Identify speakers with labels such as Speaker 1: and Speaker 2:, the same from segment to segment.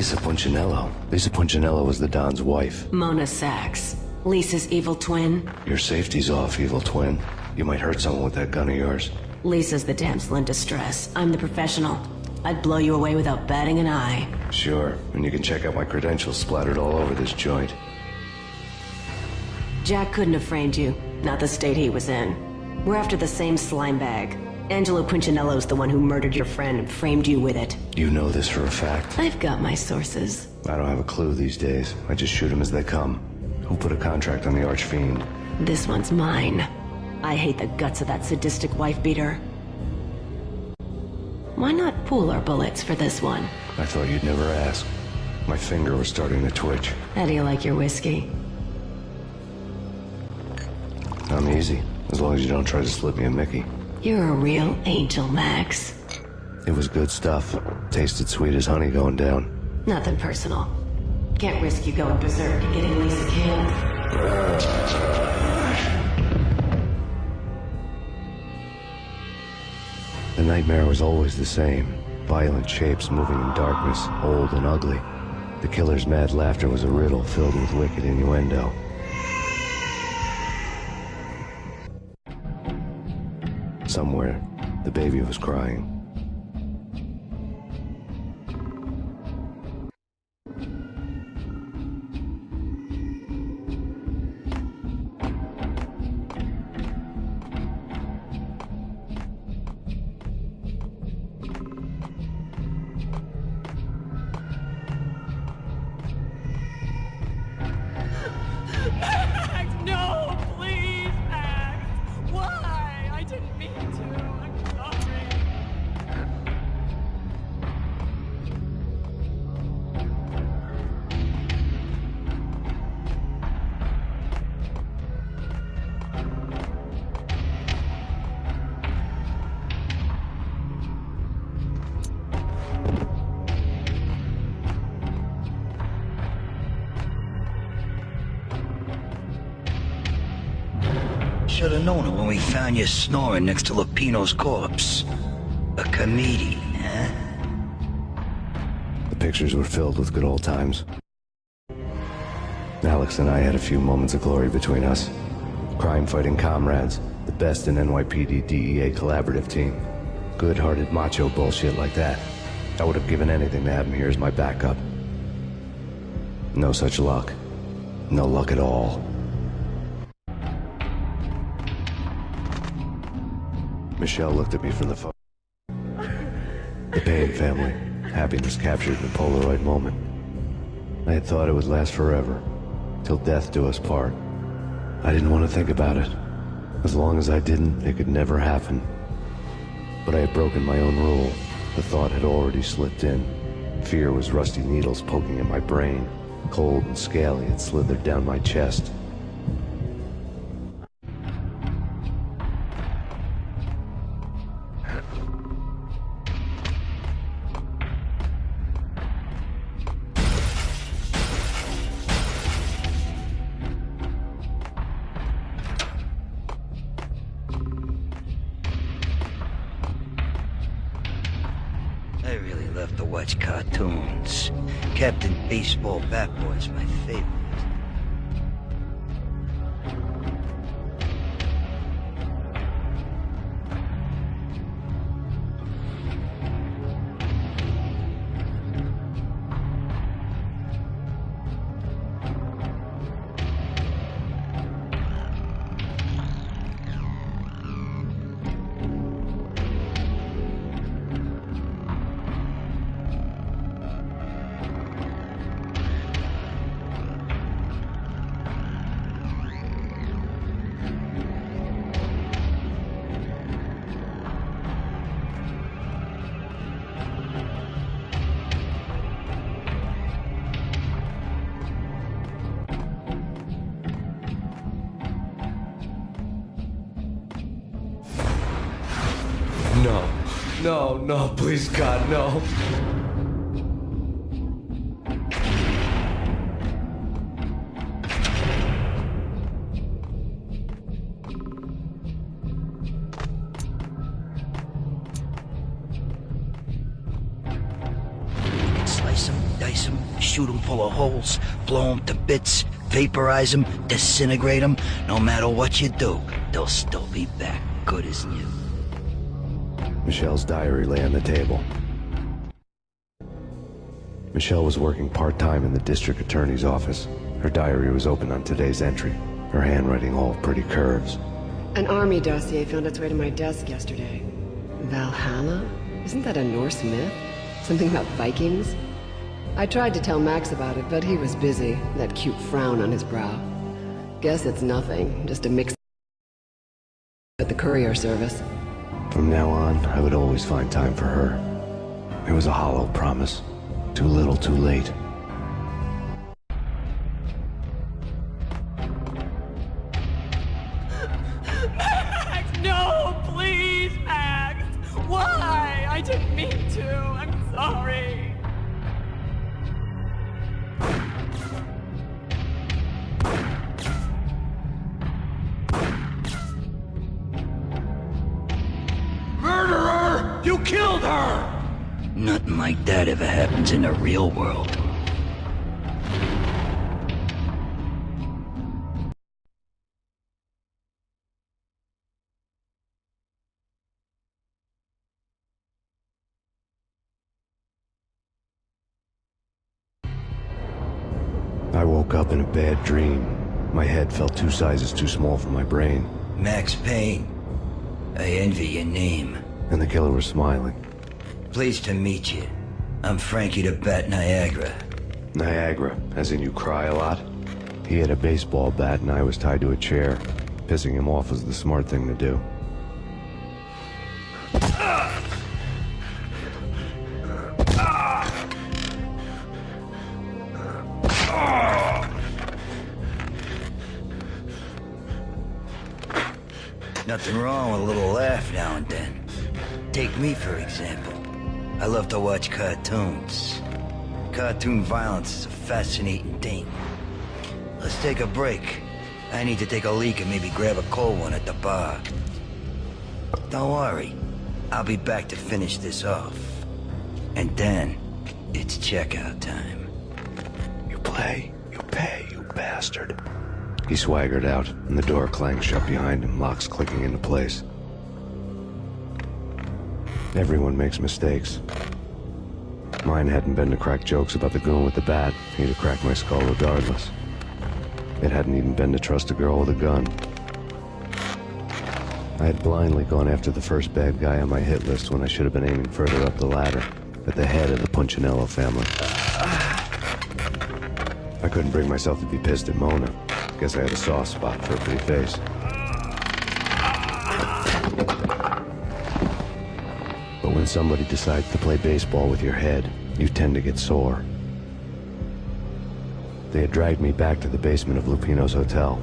Speaker 1: Lisa Punchinello. Lisa Punchinello was the Don's wife.
Speaker 2: Mona Sachs. Lisa's evil twin.
Speaker 1: Your safety's off, evil twin. You might hurt someone with that gun of yours.
Speaker 2: Lisa's the damsel in distress. I'm the professional. I'd blow you away without batting an eye.
Speaker 1: Sure, and you can check out my credentials splattered all over this joint.
Speaker 2: Jack couldn't have framed you. Not the state he was in. We're after the same slime bag. Angelo Punchinello's the one who murdered your friend and framed you with it.
Speaker 1: You know this for a fact?
Speaker 2: I've got my sources.
Speaker 1: I don't have a clue these days. I just shoot them as they come. Who put a contract on the Archfiend?
Speaker 2: This one's mine. I hate the guts of that sadistic wife-beater. Why not pool our bullets for this one?
Speaker 1: I thought you'd never ask. My finger was starting to twitch.
Speaker 2: How do you like your whiskey?
Speaker 1: I'm easy, as long as you don't try to slip me a Mickey.
Speaker 2: You're a real angel, Max.
Speaker 1: It was good stuff. Tasted sweet as honey going down.
Speaker 2: Nothing personal. Can't risk you going berserk and getting Lisa killed.
Speaker 1: The nightmare was always the same. Violent shapes moving in darkness, old and ugly. The killer's mad laughter was a riddle filled with wicked innuendo. Somewhere, the baby was crying.
Speaker 3: Max, no, please, Max. Why? I didn't mean to. I'm sorry.
Speaker 4: Should have known it when we found you snoring next to Lupino's corpse. A comedian, huh?
Speaker 1: The pictures were filled with good old times. Alex and I had a few moments of glory between us. Crime-fighting comrades, the best in NYPD DEA collaborative team. Good-hearted macho bullshit like that. I would have given anything to have him here as my backup. No such luck. No luck at all. Michelle looked at me from the phone. The Payne family. Happiness captured in a Polaroid moment. I had thought it would last forever. Till death do us part. I didn't want to think about it. As long as I didn't, it could never happen. But I had broken my own rule. The thought had already slipped in. Fear was rusty needles poking at my brain. Cold and scaly, it slithered down my chest.
Speaker 4: I really love to watch cartoons. Captain Baseball Bat Boy's my favorite.
Speaker 1: No. No, no, please God, no.
Speaker 4: Slice them, dice slice them, shoot them full of holes, blow them to bits, vaporize them, disintegrate them. No matter what you do, they'll still be back, good as new.
Speaker 1: Michelle's diary lay on the table. Michelle was working part-time in the district attorney's office. Her diary was open on today's entry, her handwriting all pretty curves.
Speaker 5: An army dossier found its way to my desk yesterday. Valhalla? Isn't that a Norse myth? Something about Vikings? I tried to tell Max about it, but he was busy, that cute frown on his brow. Guess it's nothing, just a mix at the courier service.
Speaker 1: From now on, I would always find time for her. It was a hollow promise. Too little, too late.
Speaker 3: Max, no, please, Max. Why? I didn't mean to. I'm sorry.
Speaker 4: Murderer! You killed her! Nothing like that ever happens in the real world.
Speaker 1: I woke up in a bad dream. My head felt 2 sizes too small for my brain.
Speaker 4: Max Payne. I envy your name.
Speaker 1: And the killer was smiling.
Speaker 4: Pleased to meet you. I'm Frankie the Bat Niagara.
Speaker 1: Niagara, as in you cry a lot? He had a baseball bat and I was tied to a chair. Pissing him off was the smart thing to do.
Speaker 4: Nothing wrong with a little laugh now and then. Take me, for example. I love to watch cartoons. Cartoon violence is a fascinating thing. Let's take a break. I need to take a leak and maybe grab a cold one at the bar. Don't worry. I'll be back to finish this off. And then, it's checkout time.
Speaker 1: You play, you pay, you bastard. He swaggered out, and the door clanged shut behind him, locks clicking into place. Everyone makes mistakes. Mine hadn't been to crack jokes about the goon with the bat. He'd have cracked my skull regardless. It hadn't even been to trust a girl with a gun. I had blindly gone after the first bad guy on my hit list when I should have been aiming further up the ladder, at the head of the Punchinello family. I couldn't bring myself to be pissed at Mona. Guess I had a soft spot for a pretty face. But when somebody decides to play baseball with your head, you tend to get sore. They had dragged me back to the basement of Lupino's hotel.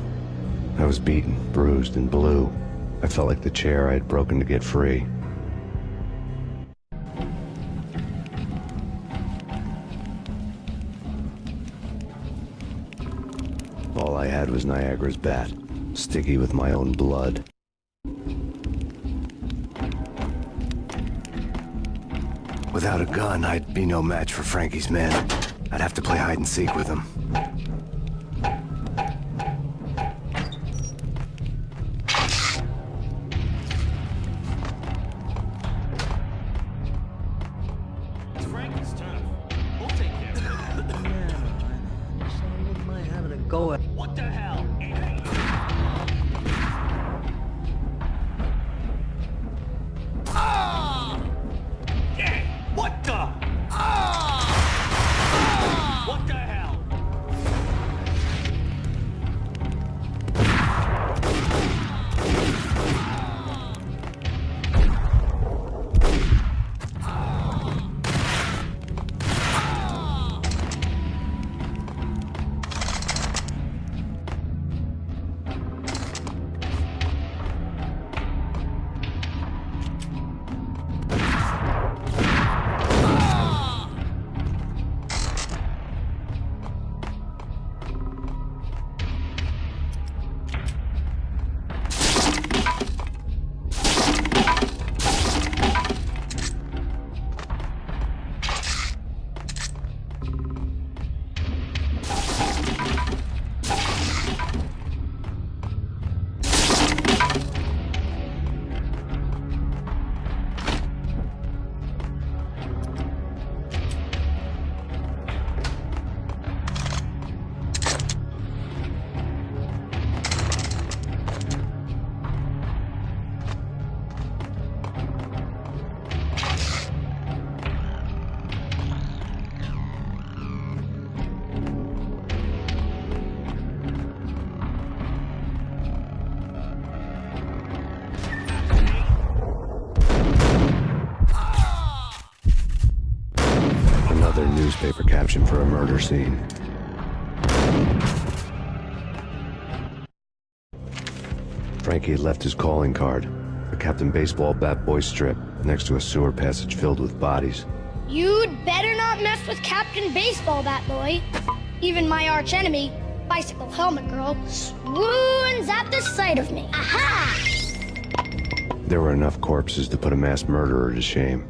Speaker 1: I was beaten, bruised, and blue. I felt like the chair I had broken to get free. All I had was Niagara's bat, sticky with my own blood. Without a gun, I'd be no match for Frankie's men. I'd have to play hide and seek with him.
Speaker 6: Frankie's tough. We'll take care of it. Yeah, so I wouldn't mind having a go at. What the hell? Ah! Yeah! What the? Ah! What the hell?
Speaker 1: newspaper caption for a murder scene. Frankie had left his calling card, a Captain Baseball bat boy strip, next to a sewer passage filled with bodies.
Speaker 7: You'd better not mess with Captain Baseball Bat Boy. Even my archenemy, Bicycle Helmet Girl, swoons at the sight of me. Aha!
Speaker 1: There were enough corpses to put a mass murderer to shame.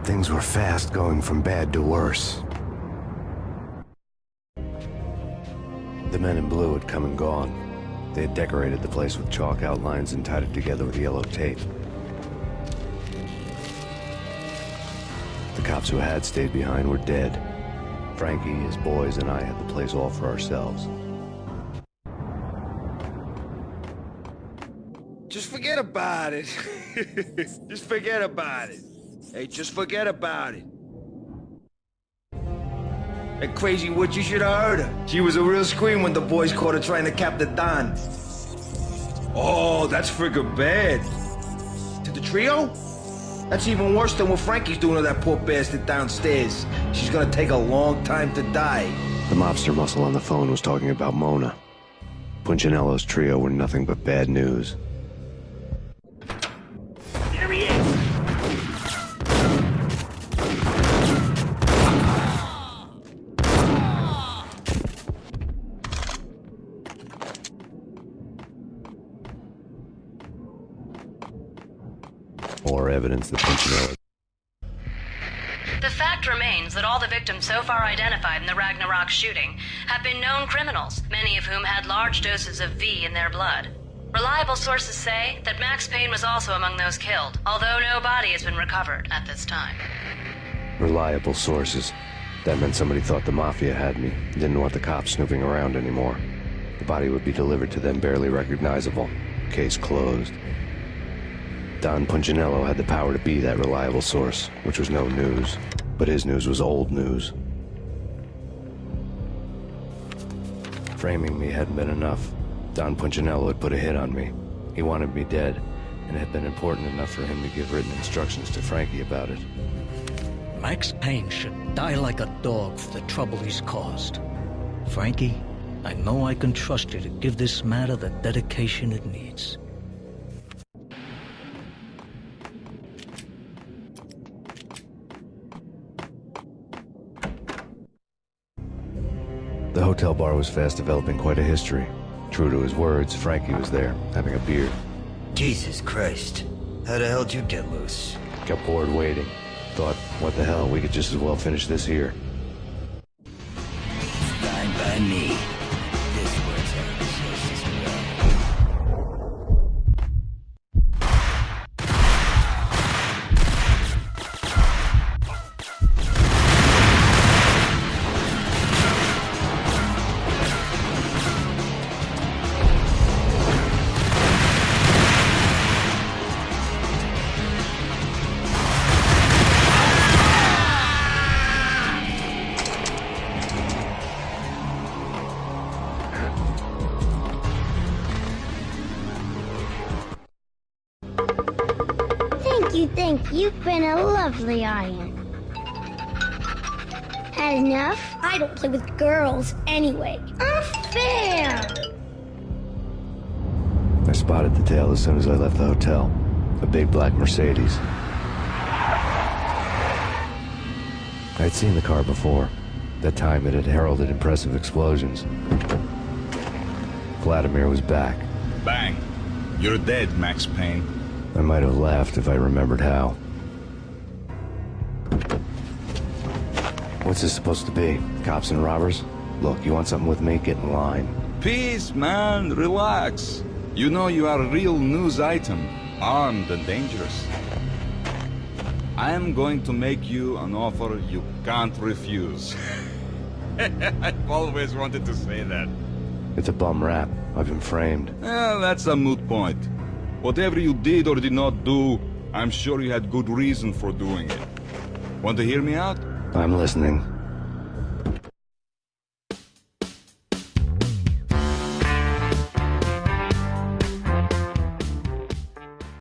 Speaker 1: Things were fast going from bad to worse. The men in blue had come and gone. They had decorated the place with chalk outlines and tied it together with yellow tape. The cops who had stayed behind were dead. Frankie, his boys, and I had the place all for ourselves.
Speaker 8: Just forget about it. Just forget about it. Hey, just forget about it. That crazy witch, you should have heard her. She was a real scream when the boys caught her trying to cap the Don. Oh, that's friggin' bad. To the trio? That's even worse than what Frankie's doing to that poor bastard downstairs. She's gonna take a long time to die.
Speaker 1: The mobster muscle on the phone was talking about Mona. Punchinello's trio were nothing but bad news.
Speaker 8: There he is!
Speaker 1: More evidence that Punchinello...
Speaker 9: The fact remains that all the victims so far identified in the Ragnarok shooting have been known criminals, many of whom had large doses of V in their blood. Reliable sources say that Max Payne was also among those killed, although no body has been recovered at this time.
Speaker 1: Reliable sources. That meant somebody thought the Mafia had me, didn't want the cops snooping around anymore. The body would be delivered to them barely recognizable. Case closed. Don Punchinello had the power to be that reliable source, which was no news. But his news was old news. Framing me hadn't been enough. Don Punchinello had put a hit on me. He wanted me dead, and it had been important enough for him to give written instructions to Frankie about it.
Speaker 6: Max Payne should die like a dog for the trouble he's caused. Frankie, I know I can trust you to give this matter the dedication it needs.
Speaker 1: The hotel bar was fast developing quite a history. True to his words, Frankie was there, having a beer.
Speaker 4: Jesus Christ. How the hell did you get loose?
Speaker 1: Got bored waiting. Thought, what the hell, we could just as well finish this here.
Speaker 4: Fine by me. This works out just as well.
Speaker 7: You've been a lovely audience. Had enough? I don't play with girls anyway. Unfair!
Speaker 1: I spotted the tail as soon as I left the hotel. A big black Mercedes. I'd seen the car before. That time it had heralded impressive explosions. Vladimir was back.
Speaker 10: Bang. You're dead, Max Payne.
Speaker 1: I might have laughed if I remembered how. What's this supposed to be? Cops and robbers? Look, you want something with me? Get in line.
Speaker 10: Peace, man. Relax. You know you are a real news item. Armed and dangerous. I am going to make you an offer you can't refuse. I've always wanted to say that.
Speaker 1: It's a bum rap. I've been framed.
Speaker 10: That's a moot point. Whatever you did or did not do, I'm sure you had good reason for doing it. Want to hear me out?
Speaker 1: I'm listening.